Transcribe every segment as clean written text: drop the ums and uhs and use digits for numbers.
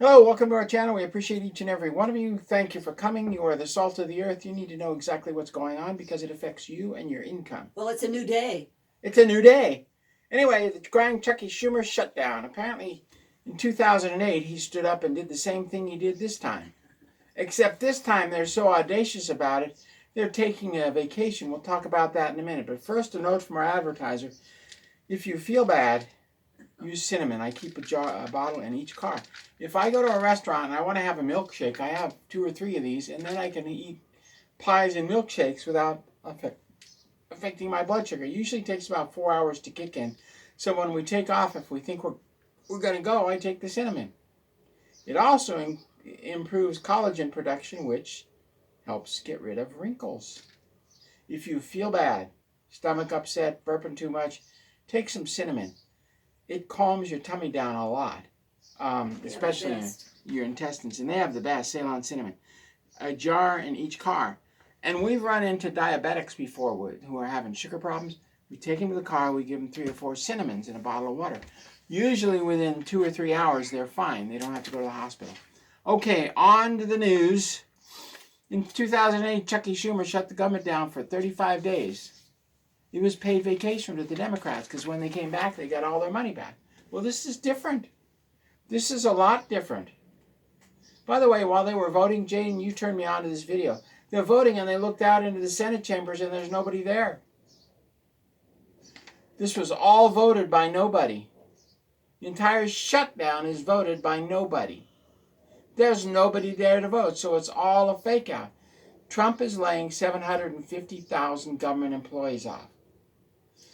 Hello, welcome to our channel. We appreciate each and every one of you. Thank you for coming. You are the salt of the earth. You need to know exactly what's going on because it affects you and your income. Well, it's a new day. It's a new day. Anyway, the grand Chucky Schumer shutdown. Apparently, in 2008, he stood up and did the same thing he did this time. Except this time, they're so audacious about it, they're taking a vacation. We'll talk about that in a minute. But first, a note from our advertiser. If you feel bad, use cinnamon. I keep a bottle in each car. If I go to a restaurant and I want to have a milkshake, I have 2 or 3 of these, and then I can eat pies and milkshakes without affecting my blood sugar. It usually takes about 4 hours to kick in. So when we take off, if we think we're going to go, I take the cinnamon. It also improves collagen production, which helps get rid of wrinkles. If you feel bad, stomach upset, burping too much, take some cinnamon. It calms your tummy down a lot, especially your intestines. And they have the best, Ceylon cinnamon. A jar in each car. And we've run into diabetics before who are having sugar problems. We take them to the car, we give them 3 or 4 cinnamons in a bottle of water. Usually within 2 or 3 hours, they're fine. They don't have to go to the hospital. Okay, on to the news. In 2008, Chucky Schumer shut the government down for 35 days. It was paid vacation to the Democrats because when they came back, they got all their money back. Well, this is different. This is a lot different. By the way, while they were voting, Jane, you turned me on to this video. They're voting and they looked out into the Senate chambers and there's nobody there. This was all voted by nobody. The entire shutdown is voted by nobody. There's nobody there to vote, so it's all a fake out. Trump is laying 750,000 government employees off.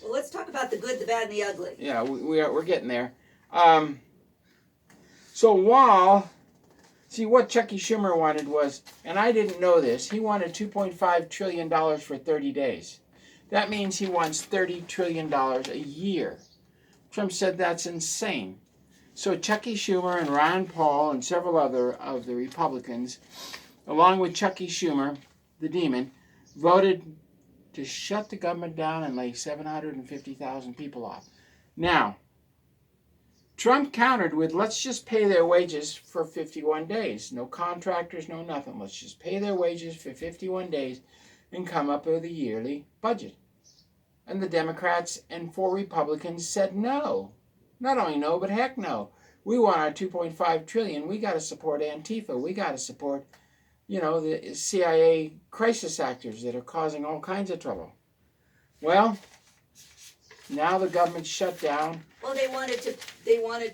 Well, let's talk about the good, the bad, and the ugly. Yeah, we're getting there. So what Chucky Schumer wanted was, and I didn't know this, he wanted $2.5 trillion for 30 days. That means he wants $30 trillion a year. Trump said that's insane. So Chucky Schumer and Ron Paul and several other of the Republicans, along with Chucky Schumer, the demon, voted to shut the government down and lay 750,000 people off. Now, Trump countered with, let's just pay their wages for 51 days. No contractors, no nothing. Let's just pay their wages for 51 days and come up with a yearly budget. And the Democrats and 4 Republicans said no. Not only no, but heck no. We want our $2.5 trillion. We got to support Antifa. We got to support, the CIA crisis actors that are causing all kinds of trouble. Well, now the government's shut down. Well, they wanted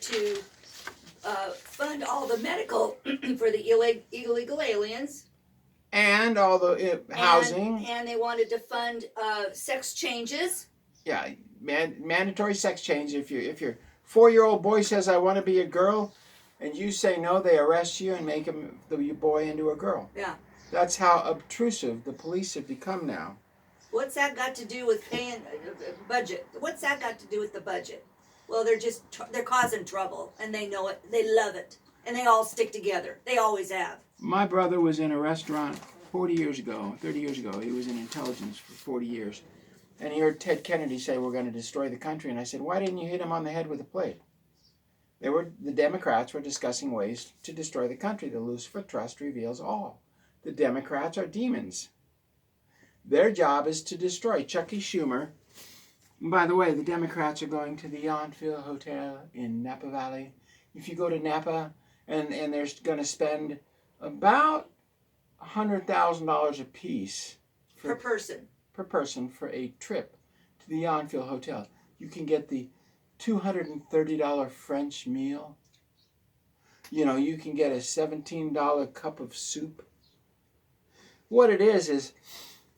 to fund all the medical for the illegal aliens. And all the housing. And they wanted to fund sex changes. Yeah, mandatory sex change. If your 4-year-old boy says, I want to be a girl, and you say no, they arrest you and make the boy into a girl. Yeah. That's how obtrusive the police have become now. What's that got to do with paying budget? What's that got to do with the budget? Well, they're causing trouble, and they know it. They love it, and they all stick together. They always have. My brother was in a restaurant 30 years ago. He was in intelligence for 40 years. And he heard Ted Kennedy say, we're going to destroy the country. And I said, why didn't you hit him on the head with a plate? The Democrats were discussing ways to destroy the country. The Lucifer Trust reveals all. The Democrats are demons. Their job is to destroy. Chucky Schumer. And by the way, the Democrats are going to the Availble Hotel in Napa Valley. If you go to Napa, and they're going to spend about $100,000 a piece per person for a trip to the Availble Hotel. You can get the $230 French meal. You can get a $17 cup of soup. What it is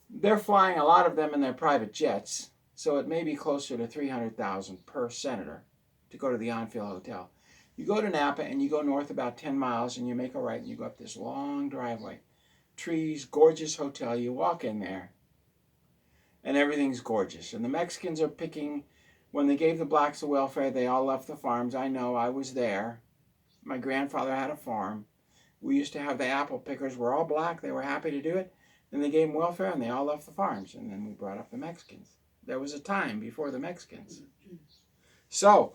they're flying a lot of them in their private jets, so it may be closer to $300,000 per senator to go to the Availble Hotel. You go to Napa and you go north about 10 miles and you make a right and you go up this long driveway. Trees, gorgeous hotel. You walk in there and everything's gorgeous. And the Mexicans are picking, when they gave the blacks the welfare, they all left the farms. I know, I was there. My grandfather had a farm. We used to have the apple pickers. We're all black. They were happy to do it. Then they gave them welfare and they all left the farms. And then we brought up the Mexicans. There was a time before the Mexicans. So,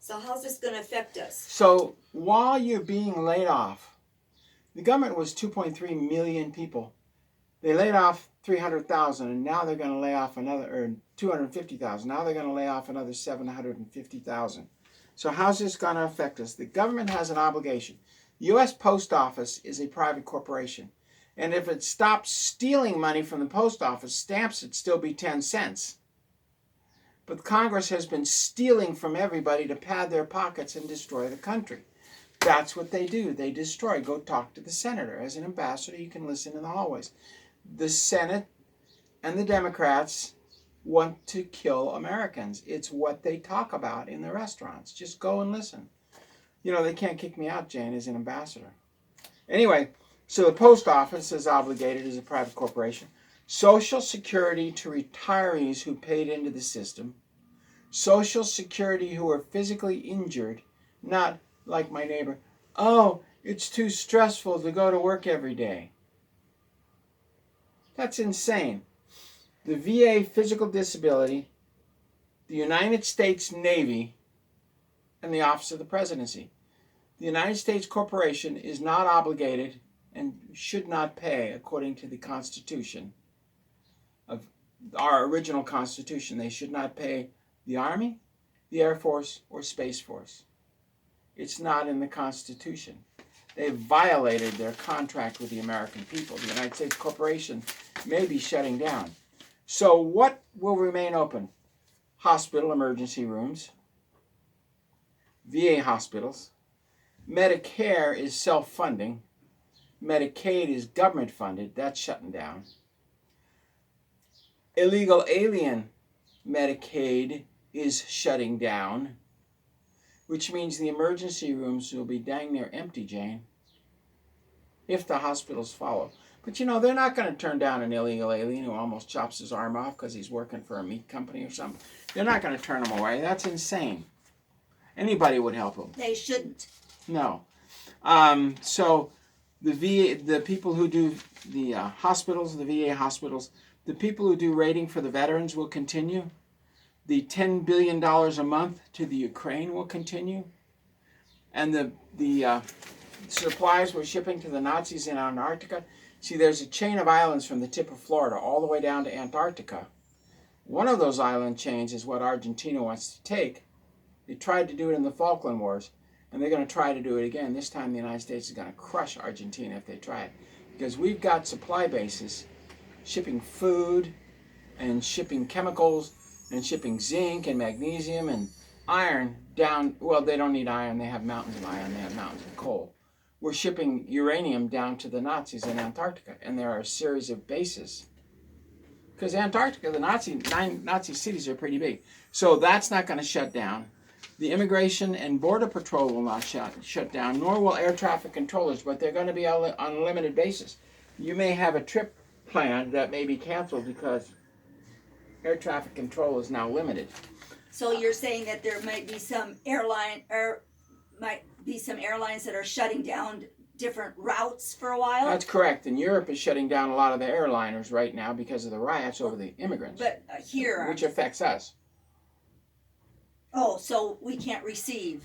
So how's this going to affect us? So while you're being laid off, the government was 2.3 million people. They laid off 300,000, and now they're going to lay off another, or 250,000. Now they're going to lay off another 750,000. So how's this going to affect us? The government has an obligation. The U.S. Post Office is a private corporation. And if it stops stealing money from the post office, stamps would still be 10 cents. But Congress has been stealing from everybody to pad their pockets and destroy the country. That's what they do. They destroy. Go talk to the senator. As an ambassador, you can listen in the hallways. The Senate and the Democrats want to kill Americans. It's what they talk about in the restaurants. Just go and listen. You know, they can't kick me out, Jane, as an ambassador. Anyway, so the post office is obligated as a private corporation. Social Security to retirees who paid into the system. Social Security who are physically injured, not like my neighbor, oh, it's too stressful to go to work every day. That's insane. The VA physical disability, the United States Navy, and the Office of the Presidency. The United States Corporation is not obligated and should not pay, according to the Constitution of our original Constitution. They should not pay the Army, the Air Force, or Space Force. It's not in the Constitution. They violated their contract with the American people. The United States Corporation may be shutting down. So what will remain open? Hospital emergency rooms, VA hospitals. Medicare is self-funding. Medicaid is government funded. That's shutting down. Illegal alien Medicaid is shutting down, which means the emergency rooms will be dang near empty, Jane, if the hospitals follow. But you know, they're not going to turn down an illegal alien who almost chops his arm off because he's working for a meat company or something. They're not going to turn him away. That's insane. Anybody would help him. They shouldn't. No. So the VA, the people who do the hospitals, the VA hospitals, the people who do rating for the veterans will continue. The $10 billion a month to the Ukraine will continue. And the supplies we're shipping to the Nazis in Antarctica. See, there's a chain of islands from the tip of Florida all the way down to Antarctica. One of those island chains is what Argentina wants to take. They tried to do it in the Falkland Wars, and they're going to try to do it again. This time the United States is going to crush Argentina if they try it. Because we've got supply bases shipping food and shipping chemicals and shipping zinc and magnesium and iron down. Well, they don't need iron. They have mountains of iron. They have mountains of coal. We're shipping uranium down to the Nazis in Antarctica, and there are a series of bases. Because Antarctica, the Nazi cities are pretty big. So that's not going to shut down. The Immigration and Border Patrol will not shut down, nor will air traffic controllers, but they're going to be on a limited basis. You may have a trip planned that may be canceled because air traffic control is now limited. So you're saying that there might be some airlines that are shutting down different routes for a while? That's correct. And Europe is shutting down a lot of the airliners right now because of the riots over the immigrants. But here... Which affects us. Oh, so we can't receive.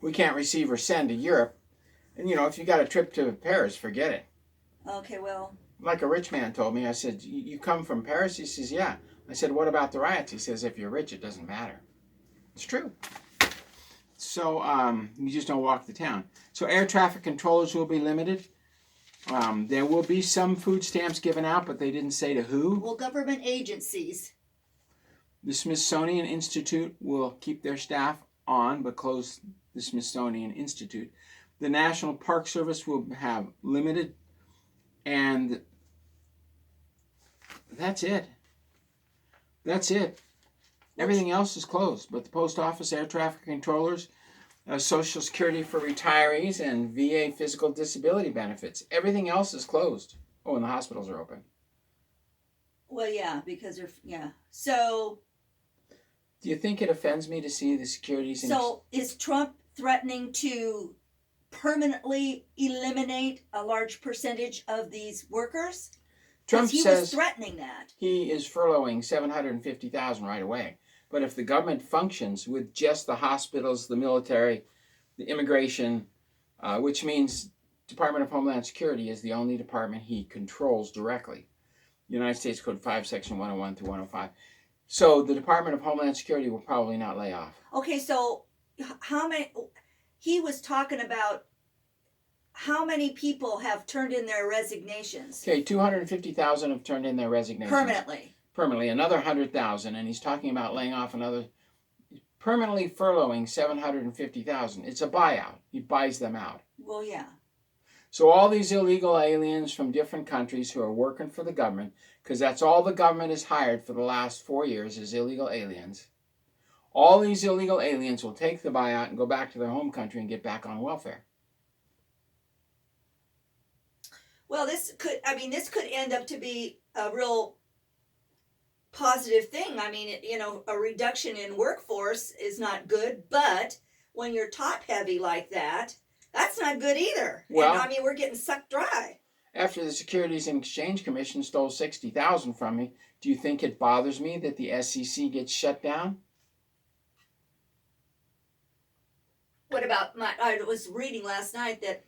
We can't receive or send to Europe. And, you know, if you got a trip to Paris, forget it. Okay, well... Like a rich man told me, I said, you come from Paris? He says, yeah. I said, what about the riots? He says, if you're rich, it doesn't matter. It's true. So you just don't walk the town. So air traffic controllers will be limited. There will be some food stamps given out, but they didn't say to who. Well, government agencies. The Smithsonian Institute will keep their staff on, but close the Smithsonian Institute. The National Park Service will have limited, and that's it. That's it. Everything else is closed, but the post office, air traffic controllers, Social Security for retirees, and VA physical disability benefits. Everything else is closed. Oh, and the hospitals are open. Well, yeah, because they're, yeah. So... Do you think it offends me to see the securities... So is Trump threatening to permanently eliminate a large percentage of these workers? Trump he says was threatening that. He is furloughing 750,000 right away. But if the government functions with just the hospitals, the military, the immigration, which means Department of Homeland Security is the only department he controls directly. United States Code 5, Section 101 through 105. So the Department of Homeland Security will probably not lay off. Okay, so how many? He was talking about how many people have turned in their resignations Okay, 250,000 have turned in their resignations. Permanently, another 100,000, and he's talking about laying off another, permanently furloughing 750,000. It's a buyout. He buys them out. Well, yeah. So all these illegal aliens from different countries who are working for the government, because that's all the government has hired for the last 4 years is illegal aliens. All these illegal aliens will take the buyout and go back to their home country and get back on welfare. Well, this could end up to be a real positive thing. I mean, a reduction in workforce is not good, but when you're top heavy like that, that's not good either. Well, and, I mean, we're getting sucked dry. After the Securities and Exchange Commission stole 60,000 from me, do you think it bothers me that the SEC gets shut down? What about I was reading last night that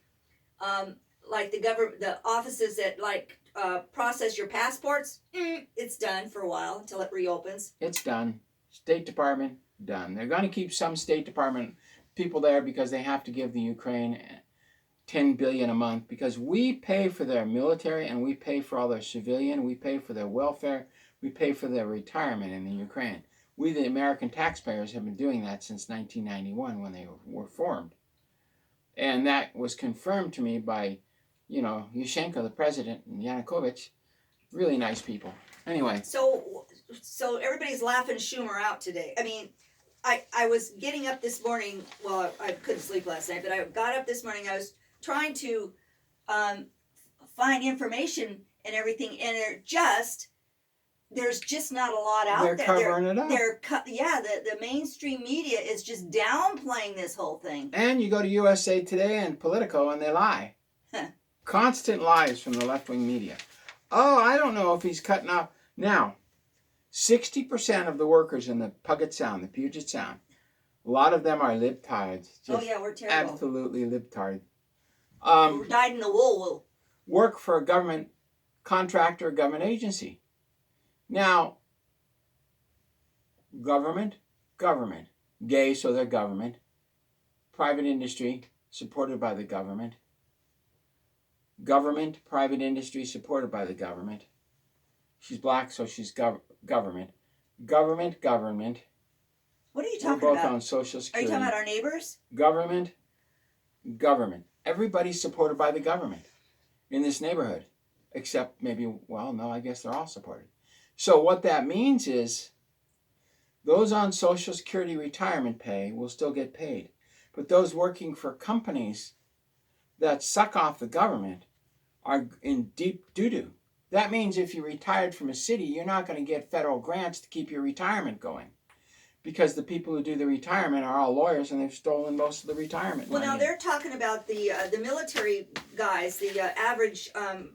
like the offices that process your passports, it's done for a while until it reopens. It's done. State Department, done. They're going to keep some State Department people there because they have to give the Ukraine $10 billion a month, because we pay for their military and we pay for all their civilian, we pay for their welfare, we pay for their retirement in the Ukraine. We, the American taxpayers, have been doing that since 1991 when they were formed. And that was confirmed to me by, Yushchenko, the president, and Yanukovych. Really nice people. Anyway. So everybody's laughing Schummer out today. I mean, I was getting up this morning. Well, I couldn't sleep last night, but I got up this morning. I was trying to find information and everything, and there's just not a lot out there. They're covering it up. The mainstream media is just downplaying this whole thing. And you go to USA Today and Politico, and they lie. Constant lies from the left-wing media. Oh, I don't know if he's cutting off. Now, 60% of the workers in the Puget Sound, the Puget Sound, a lot of them are libtards. We're terrible. Absolutely libtard. We're dyed in the wool. Work for a government contractor, government agency. Now, government, gay, so they're government. Private industry, supported by the government. Government, private industry, supported by the government. She's black, so she's government. Government. What are you talking We're both about? on Social Security. Are you talking about our neighbors? Government. Everybody's supported by the government in this neighborhood. Except maybe, I guess they're all supported. So what that means is those on Social Security retirement pay will still get paid. But those working for companies that suck off the government are in deep doo-doo. That means if you retired from a city, you're not going to get federal grants to keep your retirement going, because the people who do the retirement are all lawyers and they've stolen most of the retirement money. Well, now they're talking about the military guys, the average guy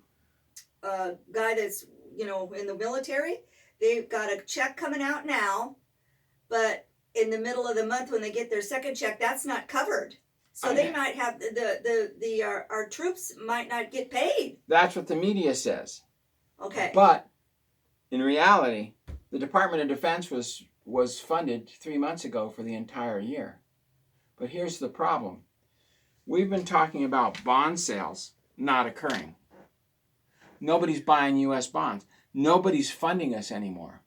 that's in the military. They've got a check coming out now, but in the middle of the month when they get their second check, that's not covered. So they might have our troops might not get paid. That's what the media says. Okay. But in reality, the Department of Defense was funded 3 months ago for the entire year. But here's the problem. We've been talking about bond sales not occurring. Nobody's buying U.S. bonds. Nobody's funding us anymore.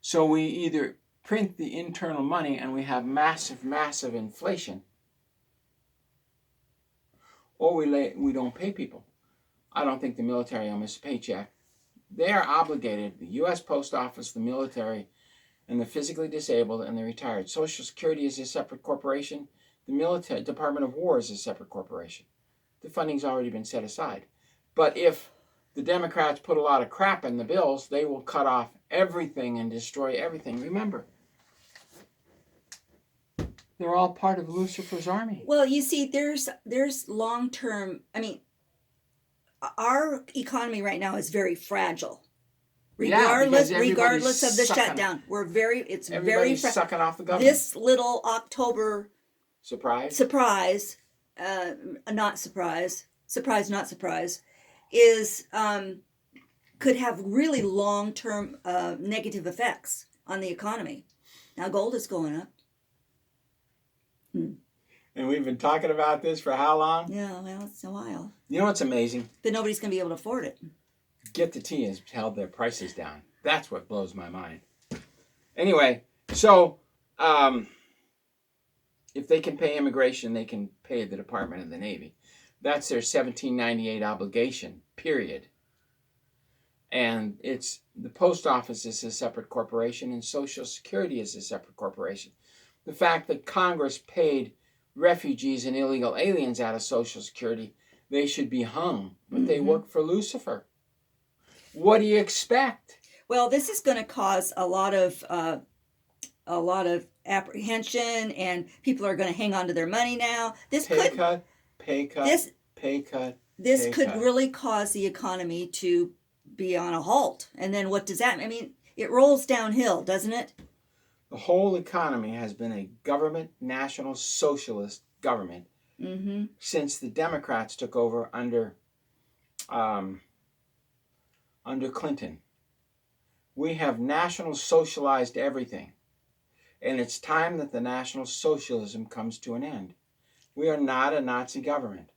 So we either print the internal money and we have massive inflation, or we don't pay people. I don't think the military will miss a paycheck. They are obligated, the U.S. Post Office, the military, and the physically disabled and the retired. Social Security is a separate corporation. The military Department of War is a separate corporation. The funding's already been set aside. But if the Democrats put a lot of crap in the bills, they will cut off everything and destroy everything. Remember, they're all part of Lucifer's army. Well, you see, there's long-term, our economy right now is very fragile. because regardless of the sucking, shutdown, it's very everybody's sucking off the government. This little October surprise, not surprise, not surprise, is could have really long-term negative effects on the economy. Now gold is going up. And we've been talking about this for how long? Yeah, well, it's a while. You know what's amazing? But nobody's going to be able to afford it. Get the Tea has held their prices down. That's what blows my mind. Anyway, so if they can pay immigration, they can pay the Department of the Navy. That's their 1798 obligation, period. And it's the post office is a separate corporation and Social Security is a separate corporation. The fact that Congress paid refugees and illegal aliens out of Social Security, they should be hung, but they work for Lucifer. What do you expect? Well, this is going to cause a lot of apprehension, and people are going to hang on to their money now. This pay could really cause the economy to be on a halt. And then what does that mean? I mean, it rolls downhill, doesn't it? The whole economy has been a government, national socialist government since the Democrats took over under Clinton. We have national socialized everything. And it's time that the national socialism comes to an end. We are not a Nazi government.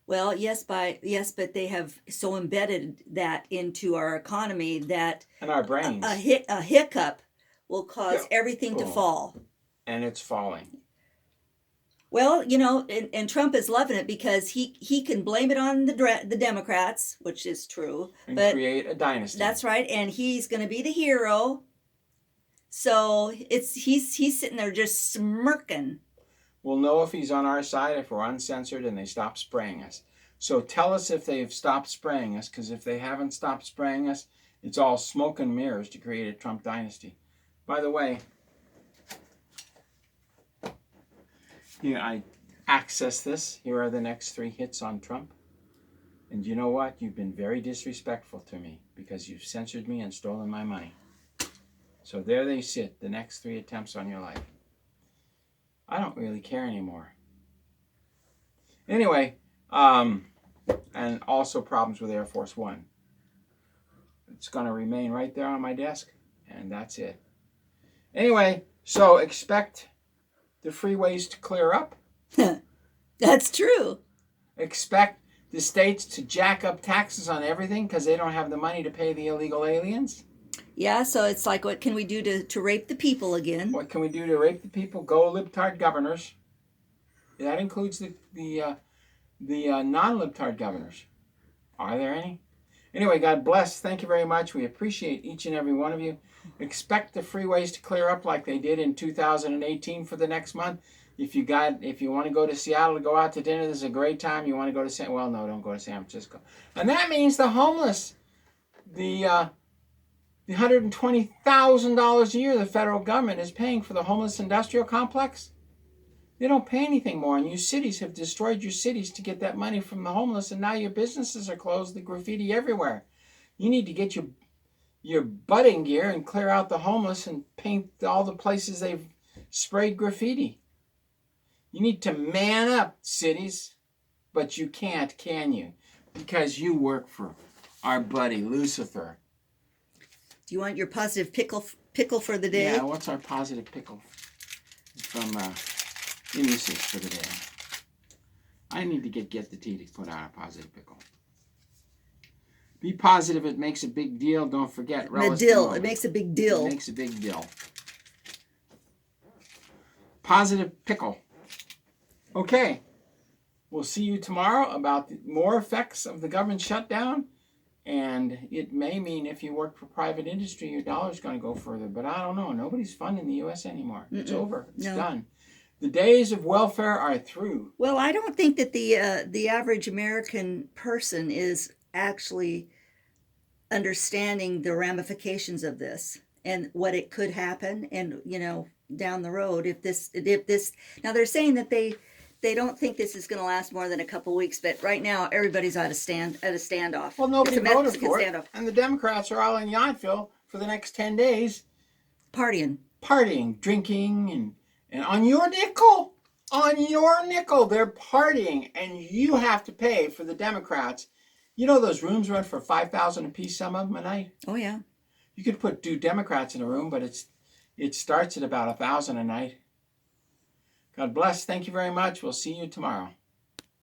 Well, yes, but they have so embedded that into our economy that and our brains. A hiccup will cause everything to fall. And it's falling. Well, you know, and Trump is loving it because he can blame it on the Democrats, which is true. And create a dynasty. That's right, and he's going to be the hero. So he's sitting there just smirking. We'll know if he's on our side if we're uncensored and they stop spraying us. So tell us if they've stopped spraying us, because if they haven't stopped spraying us, it's all smoke and mirrors to create a Trump dynasty. By the way, here I access this. Here are the next 3 hits on Trump. And you know what? You've been very disrespectful to me because you've censored me and stolen my money. So there they sit, the next 3 attempts on your life. I don't really care anymore. Anyway, and also problems with Air Force One. It's going to remain right there on my desk, and that's it. Anyway, so expect the freeways to clear up. That's true. Expect the states to jack up taxes on everything because they don't have the money to pay the illegal aliens. Yeah, so it's like, what can we do to rape the people again? What can we do to rape the people? Go libtard governors. That includes the non-libtard governors. Are there any? Anyway, God bless. Thank you very much. We appreciate each and every one of you. Expect the freeways to clear up like they did in 2018 for the next month. If you want to go to Seattle to go out to dinner, this is a great time. You want to go to don't go to San Francisco. And that means the homeless, the $120,000 a year the federal government is paying for the homeless industrial complex. They don't pay anything more, and you cities have destroyed your cities to get that money from the homeless, and now your businesses are closed, the graffiti everywhere. You need to get your budding gear and clear out the homeless and paint all the places they've sprayed graffiti. You need to man up, cities, but you can't, can you? Because you work for our buddy Lucifer. Do you want your positive pickle for the day? Yeah, what's our positive pickle from usage for the day? I need to get the tea to put out a positive pickle. Be positive. It makes a big deal. Don't forget. The dill. It makes a big deal. It makes a big deal. Positive pickle. Okay. We'll see you tomorrow about more effects of the government shutdown. And it may mean if you work for private industry, your dollar's going to go further. But I don't know. Nobody's funding the U.S. anymore. It's over. It's done. The days of welfare are through. Well, I don't think that the average American person is actually understanding the ramifications of this and what it could happen, and down the road if this. Now they're saying that they don't think this is going to last more than a couple weeks. But right now, everybody's at a standoff. Well, nobody It's a voted Mexican for it, standoff. and the Democrats are all in Yountville for the next 10 days partying, drinking, and on your nickel. On your nickel, they're partying, and you have to pay for the Democrats. You know those rooms run for $5,000 a piece, some of them a night? Oh, yeah. You could put 2 Democrats in a room, but it starts at about $1,000 a night. God bless. Thank you very much. We'll see you tomorrow.